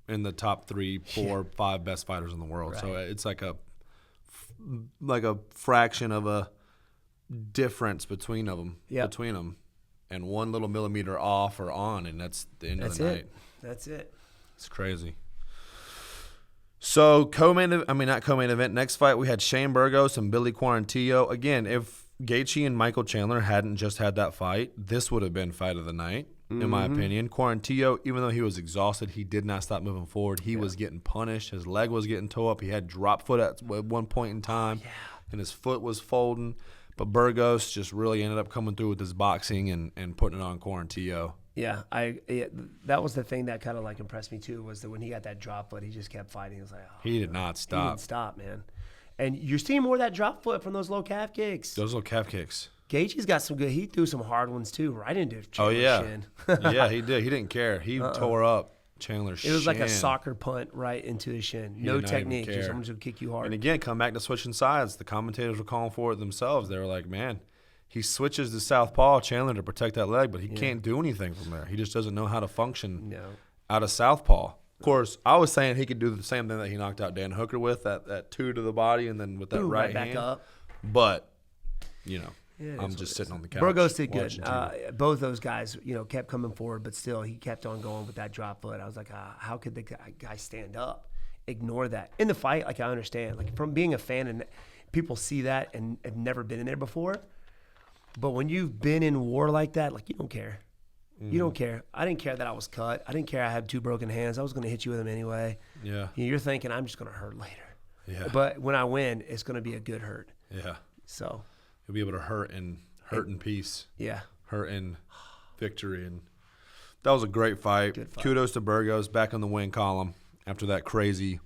in the top 3, 4, 5 best fighters in the world. Right. So it's like a fraction of a difference between them. And 1 little millimeter off or on, and that's the end of the night. That's it. It's crazy. So not co-main event. Next fight we had Shane Burgos and Billy Quarantillo. Again, if Gaethje and Michael Chandler hadn't just had that fight, this would have been fight of the night, in my opinion. Quarantillo, even though he was exhausted, he did not stop moving forward. He was getting punished. His leg was getting tore up. He had drop foot at one point in time, and his foot was folding. But Burgos just really ended up coming through with his boxing and putting it on Quarantillo. Yeah, that was the thing that kind of like impressed me too, was that when he got that drop foot, he just kept fighting. He was like, he did not stop. He didn't stop, man. And you're seeing more of that drop foot from those low calf kicks. Those little calf kicks. Gaethje's got some good. He threw some hard ones too, right into Chandler's shin. Yeah, he did. He didn't care. He tore up Chandler's shin. It was like a soccer punt right into his shin. No technique. Just someone's going to kick you hard. And again, come back to switching sides. The commentators were calling for it themselves. They were like, man, he switches to southpaw Chandler to protect that leg, but he can't do anything from there. He just doesn't know how to function out of southpaw. Of course, I was saying he could do the same thing that he knocked out Dan Hooker with, that 2 to the body and then with that right hand. Back up. But, I'm just sitting on the couch. Burgos did good. Both those guys, kept coming forward, but still he kept on going with that drop foot. I was like, how could the guy stand up? Ignore that. In the fight, like I understand. Like from being a fan and people see that and have never been in there before. But when you've been in war like that, like you don't care. You don't care. I didn't care that I was cut. I didn't care I had 2 broken hands. I was going to hit you with them anyway. Yeah. You're thinking I'm just going to hurt later. Yeah. But when I win, it's going to be a good hurt. Yeah. So you'll be able to hurt in peace. Yeah. Hurt in victory. And that was a great fight. Good fight. Kudos to Burgos back on the win column after that crazy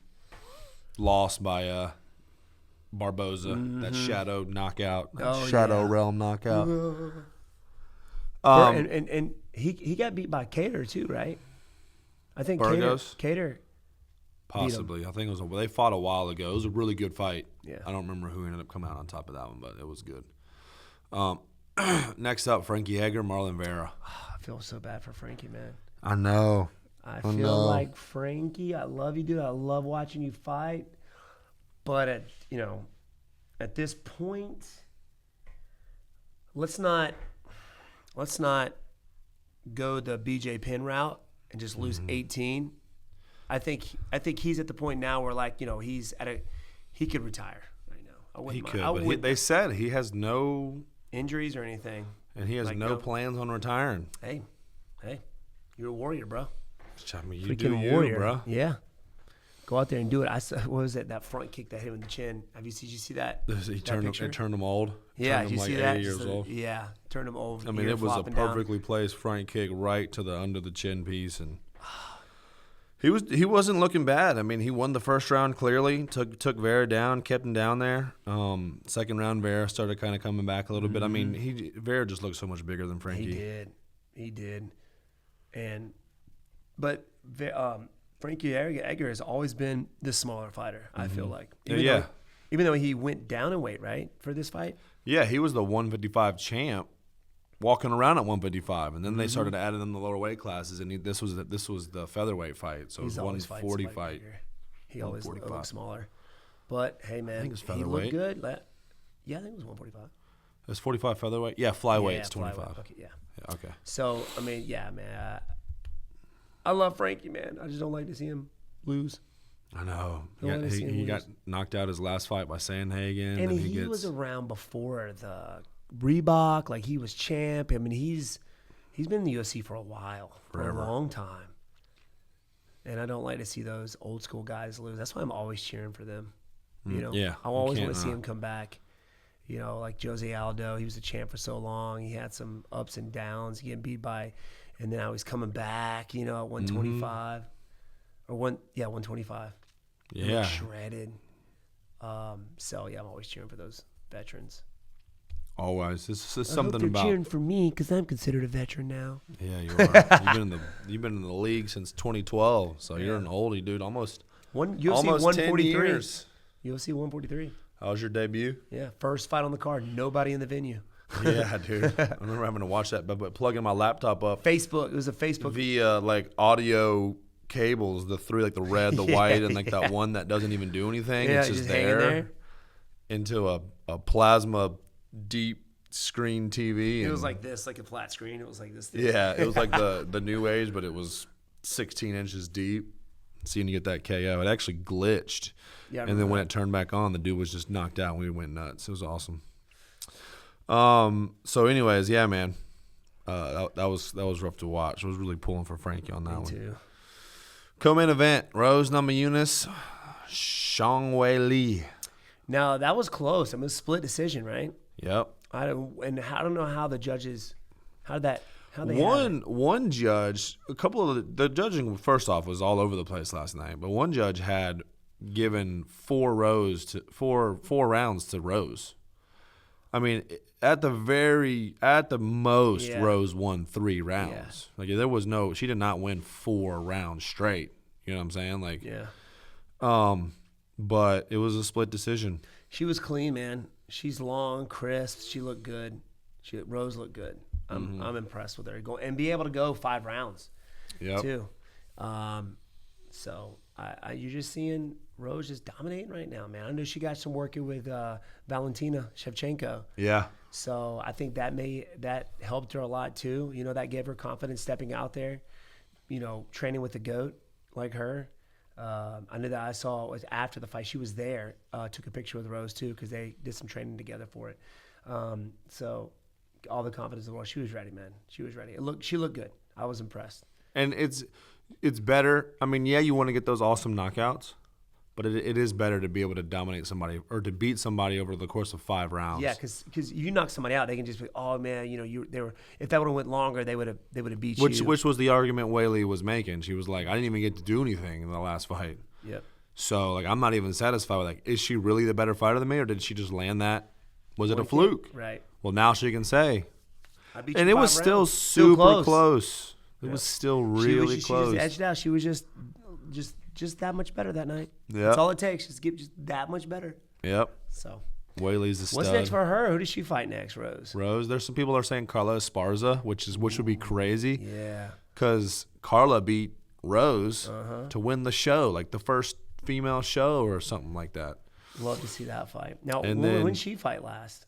loss by Barboza, that shadow knockout, realm knockout. And he got beat by Cater too, right? I think Burgos? Cater possibly. I think they fought a while ago. It was a really good fight. Yeah. I don't remember who ended up coming out on top of that one, but it was good. Next up, Frankie Edgar, Marlon Vera. I feel so bad for Frankie, man. I know. I feel like Frankie. I love you, dude. I love watching you fight. But at this point, let's not go the BJ Penn route and just lose 18. I think he's at the point now where he could retire right now. He could, but they said he has no injuries or anything, and he has no plans on retiring. Hey, you're a warrior, bro. I mean, you freaking do warrior, you, bro. Yeah. Go out there and do it. What was it? That front kick that hit him in the chin. Did you see that? He turned him old. Yeah, turned him you like see that? 80 years old. Yeah, turned him old. I mean, it was a perfectly placed front kick right to the under the chin piece, and he wasn't looking bad. I mean, he won the first round clearly. Took Vera down, kept him down there. Second round, Vera started kind of coming back a little bit. I mean, Vera just looked so much bigger than Frankie. He did, but Frankie Edgar has always been the smaller fighter, I feel like. Even though he went down in weight, right, for this fight? Yeah, he was the 155 champ, walking around at 155, and then they started adding in the lower weight classes, and this was the featherweight fight, so it was 140 fight. He always looked smaller. But, hey, man, I think it was he featherweight. looked good. Yeah, I think it was 145. It was 45 featherweight? Yeah, flyweight's 25. Okay, yeah. Okay. So, I mean, yeah, man. I love Frankie, man. I just don't like to see him lose. I know. He got knocked out his last fight by Sandhagen. And he was around before the Reebok. Like, he was champ. I mean, he's been in the UFC for a while, for a long time. And I don't like to see those old school guys lose. That's why I'm always cheering for them. I always want to see him come back. Like Jose Aldo, he was a champ for so long. He had some ups and downs, getting beat by, and then I was coming back, at 125 or 125. Yeah, shredded. So yeah, I'm always cheering for those veterans. Always. This is something they're about cheering for me because I'm considered a veteran now. Yeah, you are. You've been in the league since 2012, so you're an oldie, dude. Almost 143. 10 years. UFC 143. How was your debut? Yeah, first fight on the card. Nobody in the venue. Yeah, dude. I remember having to watch that, but plugging my laptop up. Facebook. It was a Facebook. Via, like, audio cables, the three, like the red, the white, and, like, that one that doesn't even do anything. Yeah, it's just there. Into a plasma deep screen TV. It was like this, like a flat screen. It was like this thing. Yeah, it was like the new age, but it was 16 inches deep. Seeing you get that KO, it actually glitched. Yeah, and then when it turned back on, the dude was just knocked out. We went nuts. It was awesome. So, anyways, yeah, man, that was rough to watch. I was really pulling for Frankie on that one. Me too. Co-main event: Rose Namajunas, Zhang Li. Now that was close. It was a split decision, right? Yep. I don't know how the judges. How they one judge, a couple of the judging first off was all over the place last night, but one judge had given four rounds to Rose. I mean, at the most, Rose won 3 rounds. Yeah. Like she did not win 4 rounds straight. You know what I'm saying? Like, yeah. But it was a split decision. She was clean, man. She's long, crisp. She looked good. Rose looked good. I'm impressed with her. And be able to go 5 rounds, too. So you're just seeing Rose just dominating right now, man. I know she got some working with Valentina Shevchenko. Yeah. So I think that helped her a lot too. You know, that gave her confidence stepping out there. You know, training with the GOAT like her. I knew that I saw it was after the fight. She was there, took a picture with Rose too because they did some training together for it. So all the confidence in the world. She was ready, man. She was ready. She looked good. I was impressed. And it's better. I mean, yeah, you want to get those awesome knockouts, but it is better to be able to dominate somebody or to beat somebody over the course of 5 rounds. Yeah, because you knock somebody out, they can just be, oh man, you know, if that would have went longer, they would have beat you. Which was the argument Weili was making. She was like, I didn't even get to do anything in the last fight. Yep. So like, I'm not even satisfied with, like, is she really the better fighter than me, or did she just land that? Was it a fluke? Right. Well, now she can say. I beat you and it was still super close. It was still really close. She just edged out. She was just that much better that night. Yep. That's all it takes. Just that much better. Yep. So Weili's the stud. What's next for her? Who does she fight next, Rose? There's some people that are saying Carla Esparza, which would be crazy. Yeah. Because Carla beat Rose to win the show, like the first female show or something like that. Love to see that fight. Now, when did she fight last?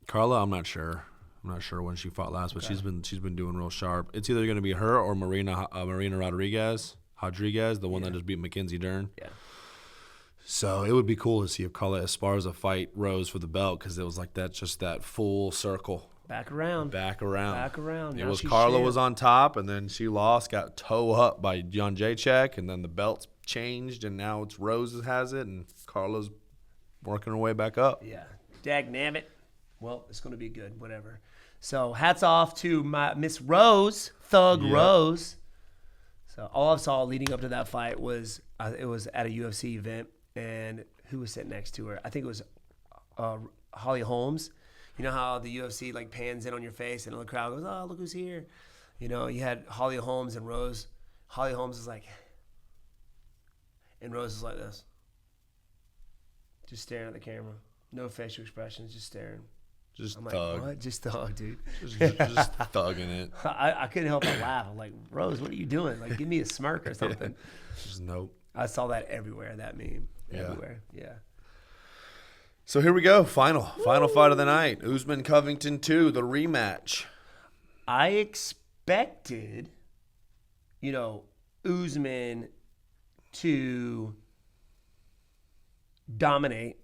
Carla, I'm not sure. I'm not sure when she fought last, but she's been doing real sharp. It's either going to be her or Marina Rodriguez, the one that just beat Mackenzie Dern. Yeah. So it would be cool to see if Carla Esparza fight Rose for the belt, because it was like that full circle. Back around. It was Carla was on top, and then she lost, got toe up by Jan Jacek, and then the belts changed, and now it's Rose that has it, and Carla's working her way back up. Yeah. Dagnabbit. Well, it's going to be good, whatever. So hats off to my Miss Rose, Thug Rose. So all I saw leading up to that fight was it was at a UFC event, and who was sitting next to her? I think it was Holly Holmes. You know how the UFC like pans in on your face, and the crowd goes, "Oh, look who's here!" You know, you had Holly Holmes and Rose. Holly Holmes is like, and Rose is like this, just staring at the camera, no facial expressions, just staring. Just I'm thug. Like, what? Just thug, dude. Just thugging it. I couldn't help but laugh. I'm like, Rose, what are you doing? Like, give me a smirk or something. Just nope. I saw that everywhere, that meme. Everywhere. Yeah. So here we go. Final fight of the night. Usman Covington 2, the rematch. I expected, Usman to dominate.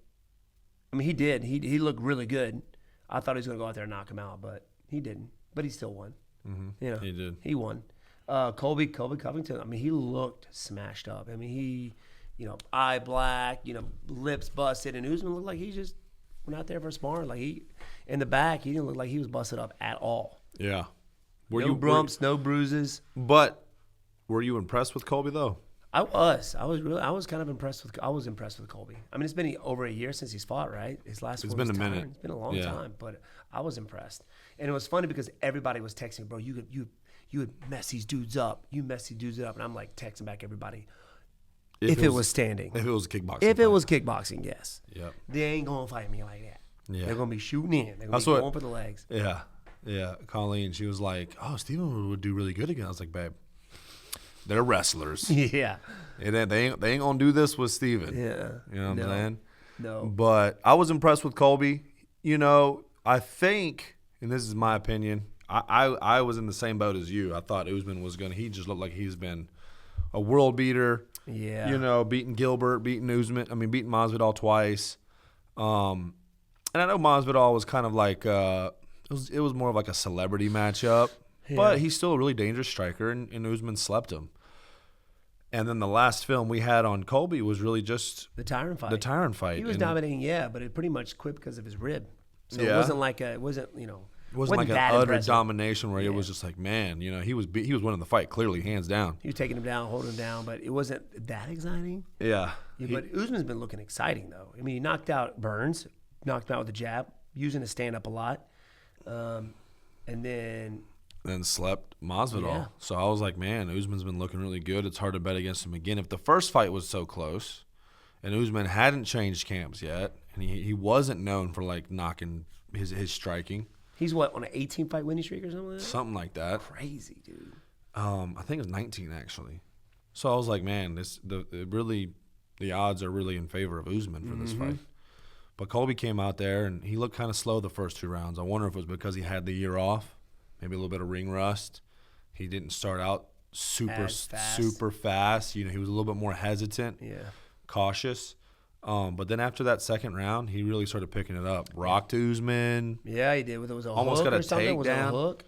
I mean, he did. He looked really good. I thought he was going to go out there and knock him out, but he didn't. But he still won. Mm-hmm. He did. He won. Colby Covington, I mean, he looked smashed up. I mean, he, eye black, lips busted. And Usman looked like he just went out there for sparring. Like, in the back, he didn't look like he was busted up at all. Yeah. No bumps, no bruises. But were you impressed with Colby, though? I was kind of impressed with. I was impressed with Colby. I mean, it's been over a year since he's fought, right? His last. It's been a minute. It's been a long time, but I was impressed. And it was funny because everybody was texting, bro. You would mess these dudes up. You mess these dudes up, and I'm like texting back everybody. If it was standing. If it was a kickboxing. If it fight. was kickboxing, yes. Yep. They ain't going to fight me like that. Yeah. They're going to be shooting in. They're going to be going for the legs. Yeah. Yeah. Colleen, she was like, oh, Steven would do really good again. I was like, babe, they're wrestlers. Yeah. And they ain't going to do this with Steven. Yeah. You know what I'm saying? No. But I was impressed with Colby. You know, I think, and this is my opinion, I was in the same boat as you. I thought Usman was going to – he just looked like he's been a world beater. Yeah. You know, beating Gilbert, beating Masvidal twice. And I know Masvidal was kind of like it was more of like a celebrity matchup, but he's still a really dangerous striker, and Usman slept him. And then the last film we had on Colby was really just the Tyron fight. He was dominating, but it pretty much quit because of his rib. So it wasn't like it wasn't like an utter impressive domination where it was just like, man, you know, he was winning the fight clearly, hands down. He was taking him down, holding him down, but it wasn't that exciting. Yeah. But Usman's been looking exciting though. I mean, he knocked out Burns, knocked him out with a jab, using his stand up a lot, and then slept Masvidal. Yeah. So I was like, man, Usman's been looking really good. It's hard to bet against him again. If the first fight was so close, and Usman hadn't changed camps yet, and he wasn't known for like knocking his striking. He's what, on an 18-fight winning streak or something like that? Something like that. Crazy, dude. I think it was 19 actually. So I was like, man, the odds are really in favor of Usman for this fight. But Colby came out there and he looked kind of slow the first 2 rounds. I wonder if it was because he had the year off, maybe a little bit of ring rust. He didn't start out super fast. You know, he was a little bit more hesitant, cautious. But then after that second round, he really started picking it up. Rocked Usman. Yeah, he did. It was a almost hook got a or something. Was it a hook?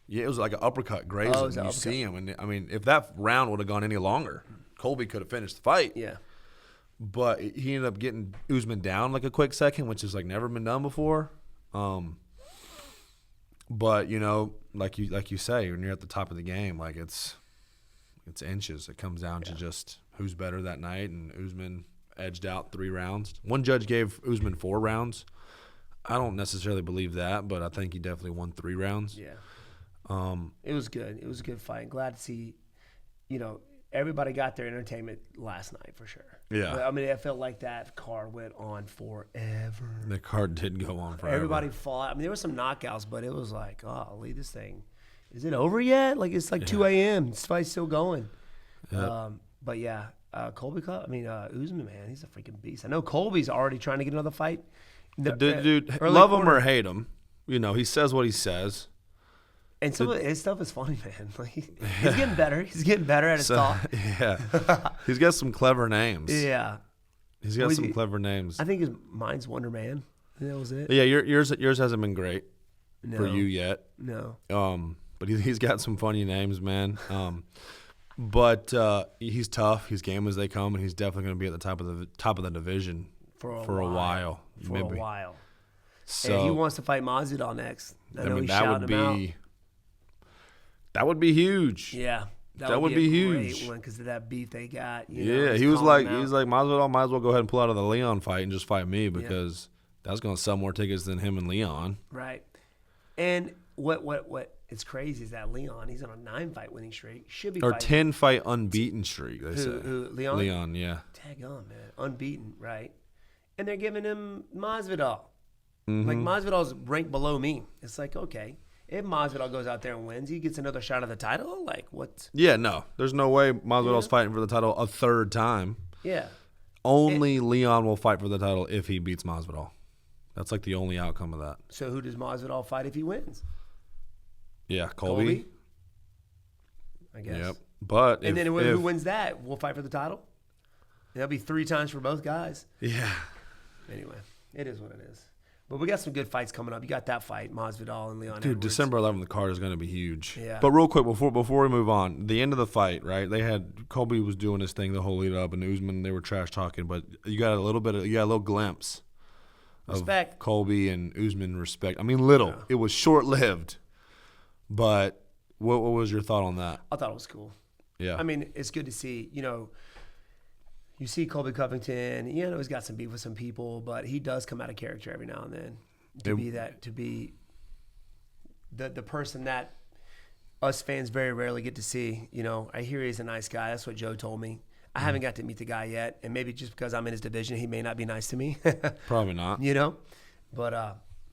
Yeah, it was like an uppercut grazing. You see him. And, I mean, if that round would have gone any longer, Colby could have finished the fight. Yeah. But he ended up getting Usman down like a quick second, which has like never been done before. But, you know, like you say, when you're at the top of the game, like it's inches. It comes down to just who's better that night, and Usman edged out 3 rounds. One judge gave Usman 4 rounds. I don't necessarily believe that, but I think he definitely won 3 rounds. Yeah. It was good. It was a good fight. Glad to see, you know, everybody got their entertainment last night for sure. Yeah. I mean, it felt like that card went on forever. The card did go on forever. Everybody fought. I mean, there were some knockouts, but it was like, oh, leave this thing. Is it over yet? Like, it's like 2 a.m. This fight's still going. Yep. But yeah, Usman, man, he's a freaking beast. I know Colby's already trying to get another fight. Dude, love him or hate him, you know, he says what he says. And some of his stuff is funny, man. Like, he's getting better. He's getting better at his talk. Yeah. He's got some clever names. Yeah. He's got some clever names. I think mine's Wonder Man. That was it. Yeah, yours hasn't been great for you yet. No. But he's got some funny names, man. But he's tough. He's game as they come, and he's definitely going to be at the top of the division for a while. For a while. So and he wants to fight Masvidal next. I mean, that would be huge. Yeah. That would be huge. Great one because of that beef they got. He was like Masvidal might as well go ahead and pull out of the Leon fight and just fight me because that's going to sell more tickets than him and Leon. Right. And what it's crazy is that Leon, he's on a 9-fight winning streak. Should be or fighting. 10-fight unbeaten streak. They say. Who Leon? Leon, yeah. Tag on, man, unbeaten, right? And they're giving him Masvidal. Mm-hmm. Like Masvidal's ranked below me. It's like, okay, if Masvidal goes out there and wins, he gets another shot at the title. Like what? Yeah, no, there's no way Masvidal's fighting for the title a third time. Yeah. Only Leon will fight for the title if he beats Masvidal. That's like the only outcome of that. So who does Masvidal fight if he wins? Yeah, Colby. I guess. Yep. But and then who wins that will fight for the title. That'll be 3 times for both guys. Yeah. Anyway, it is what it is. But we got some good fights coming up. You got that fight, Masvidal and Leon Dude, Edwards. December 11th, the card is going to be huge. Yeah. But real quick, before we move on, the end of the fight, right? They had Colby was doing his thing the whole lead up, and Usman, they were trash talking, but you got a little glimpse of Colby and Usman respect. I mean, little. It was short lived. But what was your thought on that? I thought it was cool. Yeah. I mean, it's good to see, you see Colby Covington, he's got some beef with some people, but he does come out of character every now and then to be the person that us fans very rarely get to see. I hear he's a nice guy. That's what Joe told me. I haven't got to meet the guy yet, and maybe just because I'm in his division, he may not be nice to me. Probably not. You know? But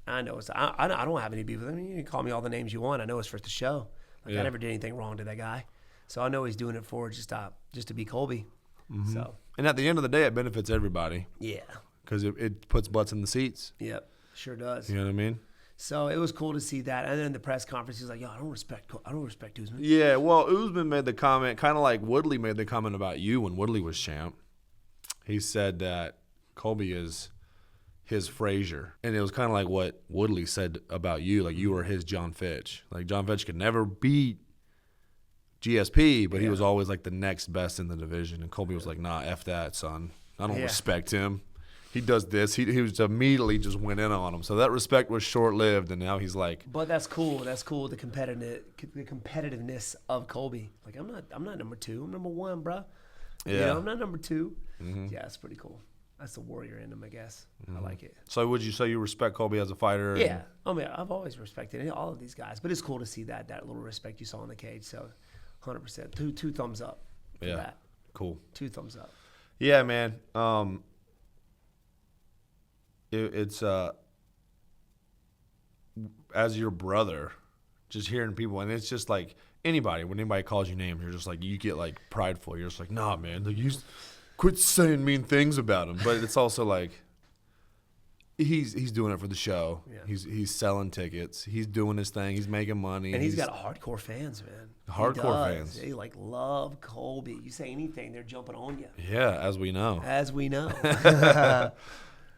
I know I don't have any beef with him. You can call me all the names you want. I know it's for the show. Like, I never did anything wrong to that guy. So I know he's doing it for just to be Colby. Mm-hmm. So. And at the end of the day, it benefits everybody. Yeah. Because it puts butts in the seats. Yep. Sure does. You know what I mean? So it was cool to see that. And then in the press conference, he's like, yo, I don't respect Usman. Yeah, well, Usman made the comment, kind of like Woodley made the comment about you when Woodley was champ. He said that Colby is his Frazier. And it was kind of like what Woodley said about you. Like, you were his John Fitch. Like, John Fitch could never beat GSP, but he was always like the next best in the division. And Colby was like, nah, F that, son. I don't respect him. He does this. He was immediately just went in on him. So that respect was short-lived, and now he's like. But that's cool. That's cool. The competitiveness of Colby. Like, I'm not number 2. I'm number 1, bro. Yeah. You know, I'm not number 2. Mm-hmm. Yeah, that's pretty cool. That's the warrior in him, I guess. I like it. So would you say you respect Colby as a fighter? Yeah. I mean, I've always respected all of these guys, but it's cool to see that little respect you saw in the cage. So, 100%. Two thumbs up for that. Cool. 2 thumbs up. Yeah, man. It's as your brother, just hearing people, and it's just like anybody. When anybody calls you names, you're just like, you get like prideful. You're just like, nah, man, like, you quit saying mean things about him. But it's also like he's doing it for the show. Yeah. He's selling tickets. He's doing his thing. He's making money. And he's got hardcore fans, man. Hardcore fans. They like love Colby. You say anything, they're jumping on you. Yeah, as we know.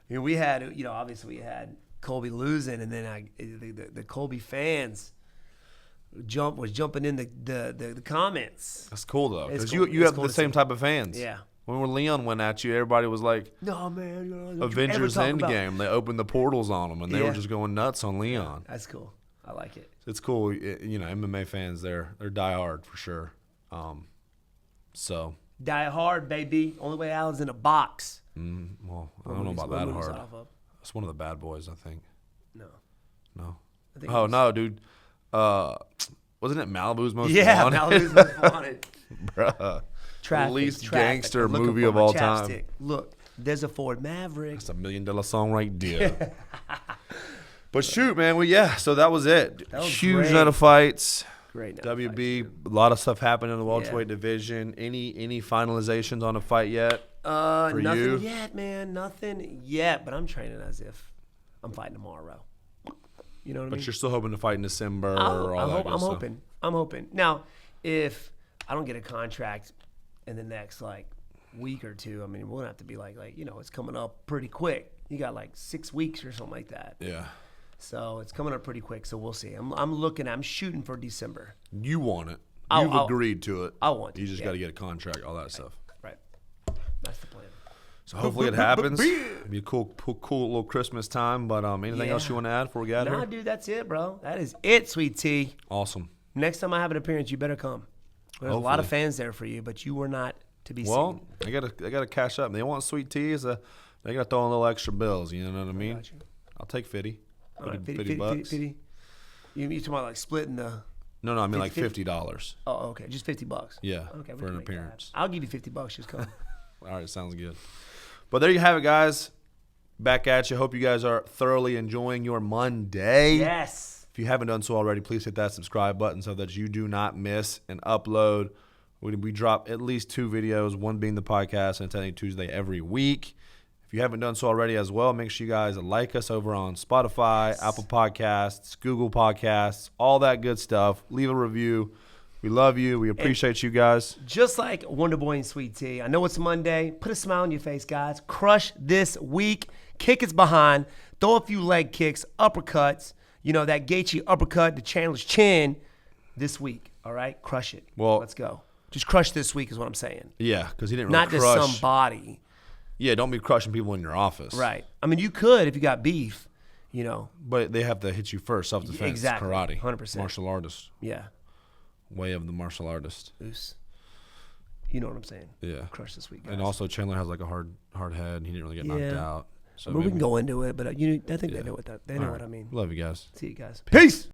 We had, obviously we had Colby losing, and then the Colby fans was jumping in the comments. That's cool though, because cool. you have the same type of fans. Yeah. When Leon went at you, everybody was like, "No, man, Avengers Endgame." They opened the portals on them, and they were just going nuts on Leon. That's cool. I like it. It's cool. MMA fans, they're diehard for sure. So die hard, baby. Only way out is in a box. Well, I don't know about that hard. It's one of the bad boys, I think. No. Oh no, dude. Wasn't it Malibu's Most Wanted? Yeah, Malibu's Most Wanted. Bruh. Traffic, least gangster movie of all time. Look, there's a Ford Maverick. That's $1 million song right there. But shoot, man. So that was it. That was huge great. night of fights. Great night WB, a lot of stuff happened in the welterweight division. Any finalizations on a fight yet? Nothing yet, man. Nothing yet. But I'm training as if I'm fighting tomorrow. You know what I mean? But you're still hoping to fight in December I'm hoping. Now, if I don't get a contract in the next week or two, I mean, we'll have to be like it's coming up pretty quick. You got 6 weeks or something like that. Yeah. So it's coming up pretty quick. So we'll see. I'm shooting for December. You want it. You've agreed to it. I want to. You just got to get a contract, all that stuff. Right. That's the plan. So hopefully it happens. It'll be a cool little Christmas time. But anything else you want to add before we get here? Nah, dude, that's it, bro. That is it, Sweet Tea. Awesome. Next time I have an appearance, you better come. There's a lot of fans there for you, but you were not to be seen. Well, they gotta cash up. They want Sweet Tea. They gotta throw in little extra bills. You know what I mean? I'll take 50. All right, 50 bucks. 50. You talking about splitting the? No, I mean $50. Oh, okay, just $50. Yeah, okay, for an appearance. I'll give you $50. Just come. All right, sounds good. But there you have it, guys. Back at you. Hope you guys are thoroughly enjoying your Monday. Yes. If you haven't done so already, please hit that subscribe button so that you do not miss an upload. We drop at least 2 videos, one being the podcast and Technique Tuesday every week. If you haven't done so already as well, make sure you guys like us over on Spotify, Apple Podcasts, Google Podcasts, all that good stuff. Leave a review. We love you. We appreciate you guys. Just like Wonderboy and Sweet Tea, I know it's Monday. Put a smile on your face, guys. Crush this week. Kick its behind. Throw a few leg kicks, uppercuts. That Gaethje uppercut to Chandler's chin this week. All right? Crush it. Well, let's go. Just crush this week is what I'm saying. Yeah, because he didn't really crush. Not just somebody. Yeah, don't be crushing people in your office. Right. I mean, you could if you got beef, But they have to hit you first, self-defense. Exactly. Karate. 100%. Martial artist. Yeah. Way of the martial artist. Oos. You know what I'm saying? Yeah. Crush this week, guys. And also Chandler has a hard head. He didn't really get knocked out. So we can go into it, but I think they know what I mean. Love you guys. See you guys. Peace.